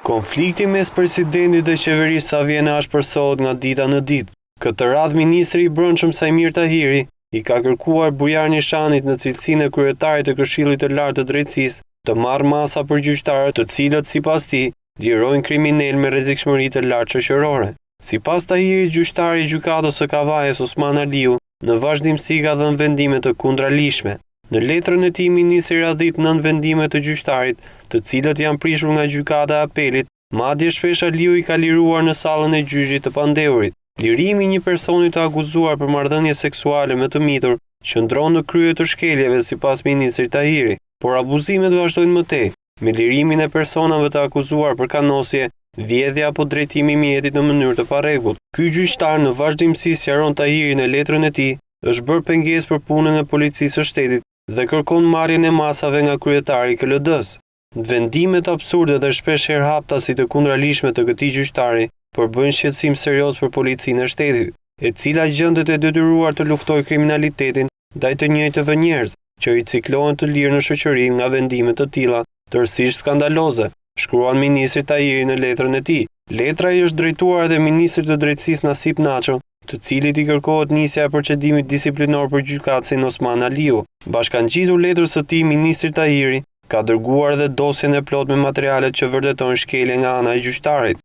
Konflikti mes presidentit dhe qeverisë sa vjen ashpërsohet nga dita në ditë. Këtë radhë ministri i brendshëm Sajmir Tahiri i ka kërkuar Bujar Nishanit në cilësinë e kryetarit të Këshillit të Lartë të Drejtësisë të marrë masa për gjyqtarët të cilët sipas tij lirojnë kriminal me rrezikshmëri të lartë shoqërore. Sipas Tahirit, gjyqtari i gjykatës së Kavajës Osman Aliu në vazhdimsi ka dhënë vendime të kundralishme. Në letrën e tij ministri radhit 9 vendime të gjyqtarit, të cilët janë prishur nga gjykata e apelit, madje shpesh Aliu i ka liruar në sallën e gjyqit të pandehurit. Lirimi i një personi të akuzuar për marrëdhënie seksuale me të mitur qëndron në krye të shkeljeve sipas ministrit Tahiri, por abuzimet vazhdojnë më tej, me lirimin e personave të akuzuar për kanosje, vjedhje apo drejtimi i mjetit në mënyrë të parregullt. Ky gjyqtar në vazhdimsi sqaron Tahiri në letrën e tij, është bërë pengesë për punën e policisë së shtetit dhe kërkon marrjen e masave nga kryetari i KLD-s. Vendimet absurde dhe shpesh herë hapta si të kundralishme të këtij gjyqtari përbëjnë shqetësim serioz për policinë e shtetit, e cila gjendet e detyruar të luftojë kriminalitetin ndaj të njëjtëve njerëz që riciklohen të lirë në shoqëri nga vendime të tilla, tërësisht skandaloze, shkruan ministri Tahiri në letrën e tij. Letra i është drejtuar edhe ministrit të drejtësisë Nasip Naço, të cilit i kërkohet nisja e procedimit disiplinor për gjykatësin Osman Aliu. Bashkangjitur letrës së tij, ministri Tahiri ka dërguar edhe dosjen e plot me materialet që vërtetojnë shkelje nga ana e gjyqtarit.